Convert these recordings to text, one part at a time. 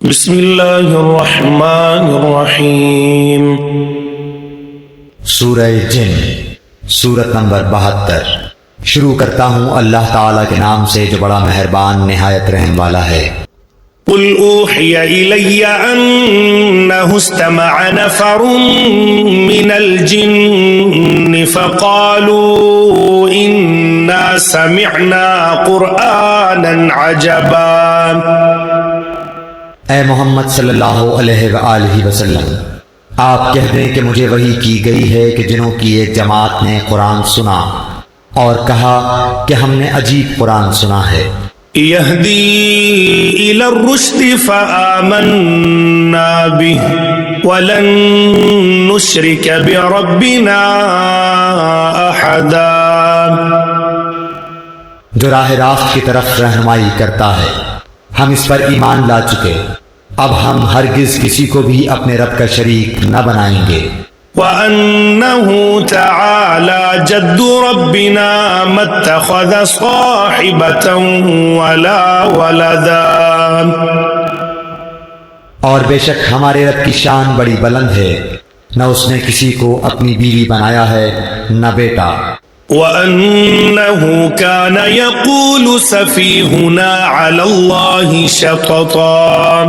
بسم اللہ الرحمن الرحیم۔ سورہ جن، سورت نمبر 72۔ شروع کرتا ہوں اللہ تعالیٰ کے نام سے جو بڑا مہربان نہایت رحم والا ہے۔ قل اوحی الی انہ استمع نفر من الجن فقالوا انا سمعنا قرآنا عجبا۔ اے محمد صلی اللہ علیہ وآلہ وسلم، آپ کہہ دیں کہ مجھے وحی کی گئی ہے کہ جنوں کی ایک جماعت نے قرآن سنا اور کہا کہ ہم نے عجیب قرآن سنا ہے۔ یہدی الی الرشد فآمنا بہ ولن نشرک بربنا احدا۔ جو راہ راست کی طرف رہنمائی کرتا ہے، ہم اس پر ایمان لا چکے، اب ہم ہرگز کسی کو بھی اپنے رب کا شریک نہ بنائیں گے۔ وَأَنَّهُ تَعَالَى جَدُّ رَبِّنَا مَا اتَّخَذَ صَاحِبَةً وَلَا وَلَدًا۔ اور بے شک ہمارے رب کی شان بڑی بلند ہے، نہ اس نے کسی کو اپنی بیوی بنایا ہے نہ بیٹا۔ وَأَنَّهُ كَانَ يَقُولُ سَفِيهُنَا عَلَى اللَّهِ شَطَطًا۔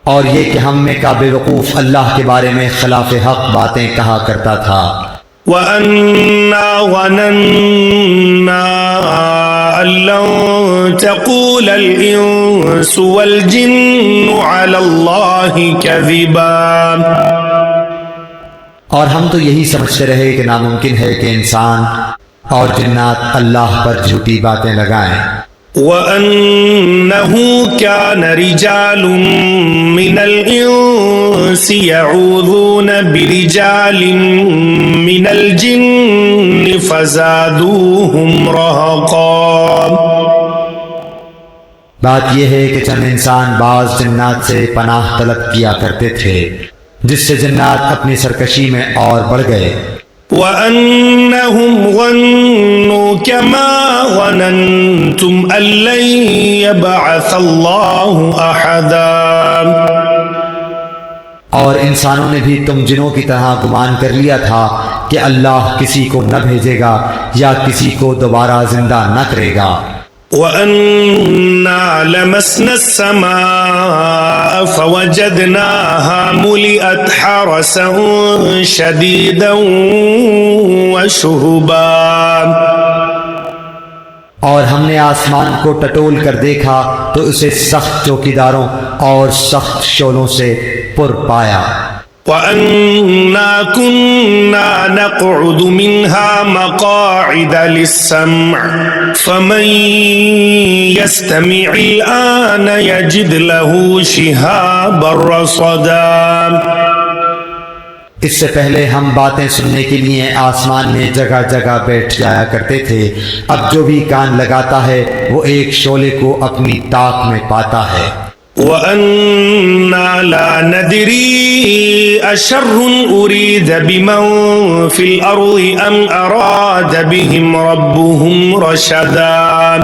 اور یہ کہ ہم میں کا بے وقوف اللہ کے بارے میں خلاف حق باتیں کہا کرتا تھا۔ وَأَنَّا ظَنَنَّا أَن لَّن تَقُولَ الْإِنسُ وَالْجِنُّ عَلَى اللَّهِ كَذِبًا۔ اور ہم تو یہی سمجھتے رہے کہ ناممکن ہے کہ انسان اور جنات اللہ پر جھوٹی باتیں لگائیں۔ وَأَنَّهُ كَانَ رِجَالٌ مِّنَ الْإِنسِ يَعُوذُونَ بِرِجَالٍ مِّنَ الْجِنِّ فَزَادُوهُمْ رَهَقًا۔ بات یہ ہے کہ چند انسان بعض جنات سے پناہ طلب کیا کرتے تھے، جس سے جنات اپنی سرکشی میں اور بڑھ گئے۔ وَأَنَّهُمْ ظَنُّوا كَمَا ظَنَنْتُمْ أَن لَّن يَبْعَثَ اللَّهُ أَحَدًا۔ اور انسانوں نے بھی تم جنوں کی طرح گمان کر لیا تھا کہ اللہ کسی کو نہ بھیجے گا یا کسی کو دوبارہ زندہ نہ کرے گا۔ وَأَنَّا لَمَسْنَا السَّمَاءَ فَوَجَدْنَاهَا مُلِئَتْ حَرَسًا شَدِيدًا وَشُهُبًا۔ اور ہم نے آسمان کو ٹٹول کر دیکھا تو اسے سخت چوکیداروں اور سخت شعلوں سے پر پایا۔ وَأَنَّا كُنَّا نَقْعُدُ مِنْهَا مَقَاعِدَ لِلسَّمْعِ فَمَن يَسْتَمِعِ الْآنَ يَجِدْ لَهُ شِهَابًا رَّصَدًا۔ اس سے پہلے ہم باتیں سننے کے لیے آسمان میں جگہ جگہ بیٹھ جایا کرتے تھے، اب جو بھی کان لگاتا ہے وہ ایک شعلے کو اپنی طاق میں پاتا ہے۔ وَأَنَّا لَا نَدْرِي أَشَرٌّ أُرِيدَ بِمَن فِي الْأَرْضِ أَمْ أَرَادَ بِهِمْ رَبُّهُمْ رَشَدًا۔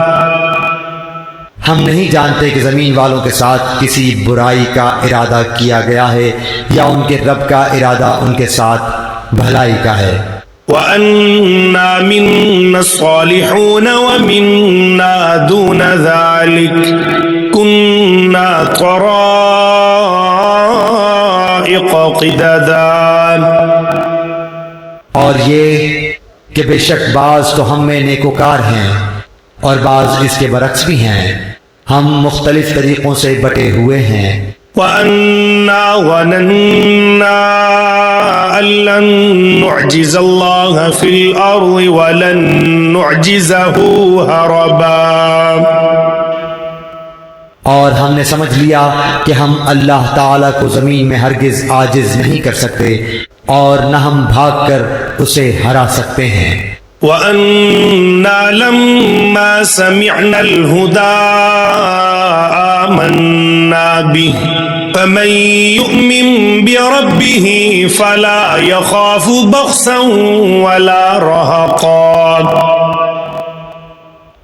ہم نہیں جانتے کہ زمین والوں کے ساتھ کسی برائی کا ارادہ کیا گیا ہے یا ان کے رب کا ارادہ ان کے ساتھ بھلائی کا ہے۔ وَأَنَّا مِنَّا الصَّالِحُونَ وَمِنَّا دُونَ ذَلِكَ كُنَّا طَرَائِقَ قِدَدًا۔ اور یہ کہ بے شک بعض تو ہم میں نیکوکار ہیں اور بعض اس کے برعکس بھی ہیں، ہم مختلف طریقوں سے بٹے ہوئے ہیں۔ وَأَنَّا ظَنَنَّا أَن لَّن نُّعْجِزَ اللَّهَ فِي الْأَرْضِ وَلَن نُّعْجِزَهُ هَرَبًا۔ اور ہم نے سمجھ لیا کہ ہم اللہ تعالیٰ کو زمین میں ہرگز عاجز نہیں کر سکتے اور نہ ہم بھاگ کر اسے ہرا سکتے ہیں۔ وَأَنَّا لَمَّا سَمِعْنَا الْهُدَىٰ آمَنَّا بِهِ فَمَن يُؤْمِن بِرَبِّهِ فَلَا يَخَافُ بَخْسًا وَلَا رَهَقًا۔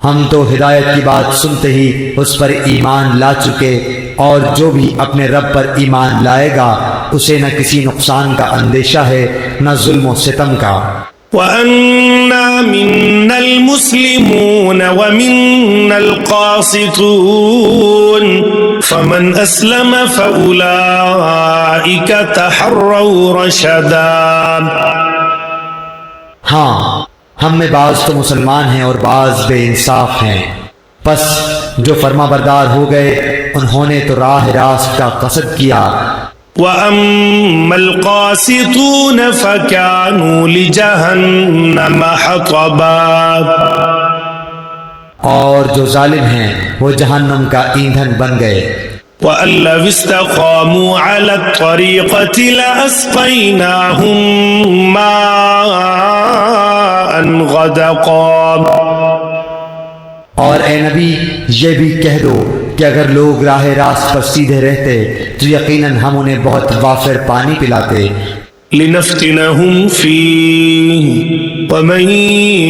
ہم تو ہدایت کی بات سنتے ہی اس پر ایمان لا چکے، اور جو بھی اپنے رب پر ایمان لائے گا اسے نہ کسی نقصان کا اندیشہ ہے نہ ظلم و ستم کا۔ وَأَنَّا مِنَّا الْمُسْلِمُونَ وَمِنَّا الْقَاسِطُونَ فَمَنْ أَسْلَمَ فَأُولَئِكَ تَحَرَّوْا رَشَدًا۔ ہاں، ہم میں بعض تو مسلمان ہیں اور بعض بے انصاف ہیں، پس جو فرما بردار ہو گئے انہوں نے تو راہ راست کا قصد کیا۔ وَأَمَّا الْقَاسِطُونَ فَكَانُوا لِجَهَنَّمَ حَطَبًا۔ اور جو ظالم ہیں وہ جہنم کا ایندھن بن گئے۔ وَأَن لَّوِ اسْتَقَامُوا عَلَى الطَّرِيقَةِ لَأَسْقَيْنَاهُم مَّاءً غَدَقًا۔ اور اے نبی یہ بھی کہہ دو کہ اگر لوگ راہ راست پر سیدھے رہتے تو یقیناً ہم انہیں بہت وافر پانی پلاتے۔ لِنَفْتِنَهُمْ فِيهِ وَمَن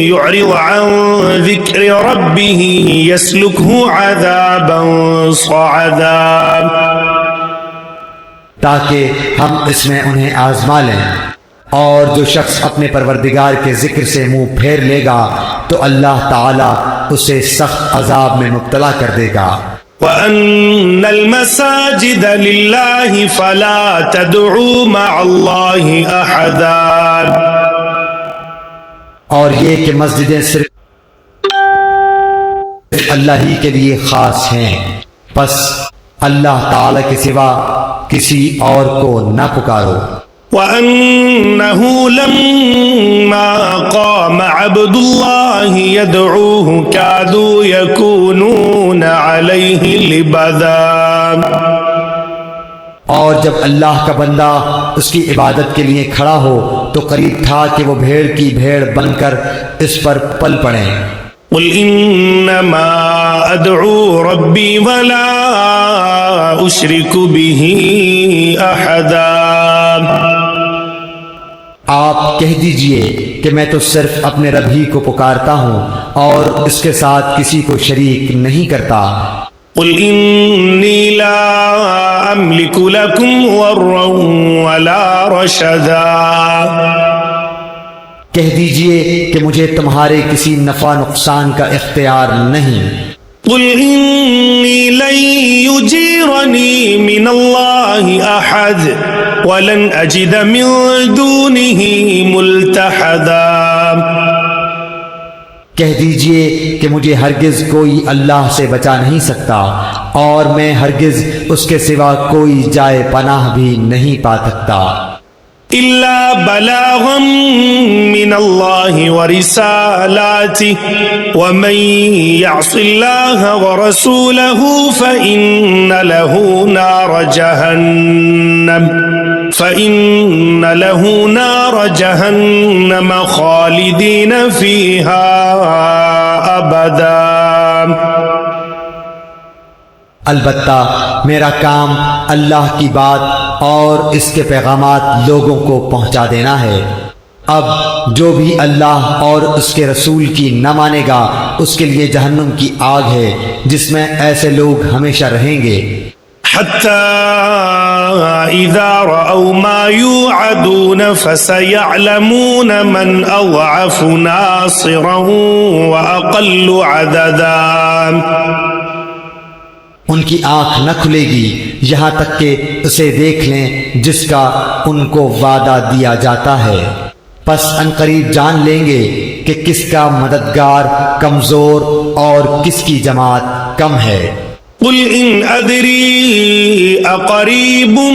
يُعْرِضْ عَن ذِكْرِ رَبِّهِ يَسْلُكْهُ عَذَابًا صَعَدًا۔ تاکہ ہم اس میں انہیں آزما لیں، اور جو شخص اپنے پروردگار کے ذکر سے منہ پھیر لے گا تو اللہ تعالی اسے سخت عذاب میں مبتلا کر دے گا۔ وَأَنَّ الْمَسَاجِدَ لِلَّهِ فَلَا تَدْعُوا مَعَ اللَّهِ أَحَدًا۔ اور یہ کہ مسجدیں صرف اللہ ہی کے لیے خاص ہیں، پس اللہ تعالی کے سوا کسی اور کو نہ پکارو۔ وَأَنَّهُ لَمَّا قَامَ عَبْدُ اللَّهِ يَدْعُوهُ كَادُوا يَكُونُونَ عَلَيْهِ لِبَدًا۔ اور جب اللہ کا بندہ اس کی عبادت کے لیے کھڑا ہو تو قریب تھا کہ وہ بھیڑ کی بھیڑ بن کر اس پر پل پڑیں۔ قُلْ إِنَّمَا أَدْعُو رَبِّي وَلَا أُشْرِكُ بِهِ أَحَدًا۔ آپ کہہ دیجئے کہ میں تو صرف اپنے رب ہی کو پکارتا ہوں اور اس کے ساتھ کسی کو شریک نہیں کرتا۔ قُلْ إِنِّي لَا أَمْلِكُ لَكُمْ ضَرًّا وَلَا رَشَدًا۔ کہہ دیجئے کہ مجھے تمہارے کسی نفع نقصان کا اختیار نہیں۔ قُلْ إِنِّي لَن يُجِيرَنِي مِنَ اللَّهِ أَحَدٌ وَلَنْ أَجِدَ مِن دُونِهِ مُلْتَحَدًا۔ کہہ دیجئے کہ مجھے ہرگز کوئی اللہ سے بچا نہیں سکتا اور میں ہرگز اس کے سوا کوئی جائے پناہ بھی نہیں پا سکتا۔ إِلَّا بَلَاغًا مِّنَ اللَّهِ وَرِسَالَاتِهِ وَمَن يَعْصِ اللَّهَ وَرَسُولَهُ فَإِنَّ لَهُ نَارَ جَهَنَّمَ خَالِدِينَ فِيهَا أَبَدًا۔ البتہ میرا کام اللہ کی بات اور اس کے پیغامات لوگوں کو پہنچا دینا ہے۔ اب جو بھی اللہ اور اس کے رسول کی نہ مانے گا اس کے لیے جہنم کی آگ ہے جس میں ایسے لوگ ہمیشہ رہیں گے۔ حَتَّى إِذَا رَأَوْا مَا يُوعَدُونَ فَسَيَعْلَمُونَ مَنْ أَضْعَفُ نَاصِرًا وَأَقَلُّ عَدَدًا۔ ان کی آنکھ نہ کھلے گی یہاں تک کہ اسے دیکھ لیں جس کا ان کو وعدہ دیا جاتا ہے، پس عنقریب جان لیں گے کہ کس کا مددگار کمزور اور کس کی جماعت کم ہے۔ قُلْ إِنْ أَدْرِي أَقَرِيبٌ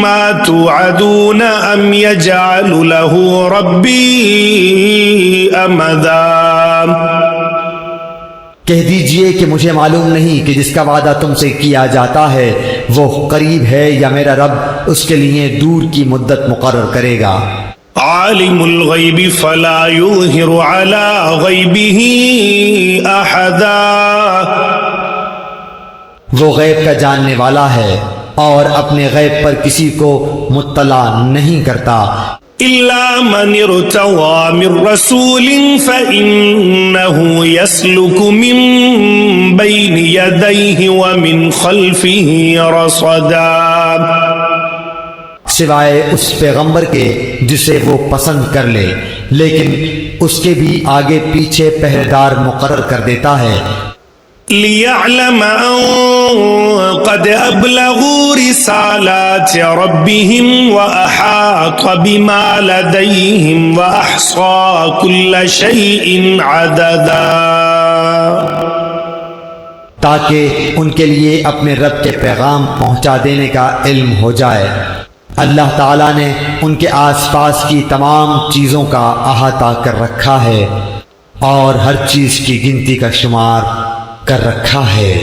مَّا تُوعَدُونَ أَمْ يَجْعَلُ لَهُ رَبِّي أَمَدًا۔ کہہ دیجئے کہ مجھے معلوم نہیں کہ جس کا وعدہ تم سے کیا جاتا ہے وہ قریب ہے یا میرا رب اس کے لیے دور کی مدت مقرر کرے گا۔ عالم الغیب فلا یظہر علی غیبہ احدا۔ وہ غیب کا جاننے والا ہے اور اپنے غیب پر کسی کو مطلع نہیں کرتا۔ إلا من ارتضى من رسول فإنه يسلك من بين يديه ومن خلفه رصدا، سوائے اس پیغمبر کے جسے وہ پسند کر لے، لیکن اس کے بھی آگے پیچھے پہریدار مقرر کر دیتا ہے، ليعلم أن قد أبلغوا رسالات ربهم وأحاط بما لديهم وأحصى كل شيء عددا، تاکہ ان کے لیے اپنے رب کے پیغام پہنچا دینے کا علم ہو جائے۔ اللہ تعالیٰ نے ان کے آس پاس کی تمام چیزوں کا احاطہ کر رکھا ہے اور ہر چیز کی گنتی کا شمار کر رکھا ہے۔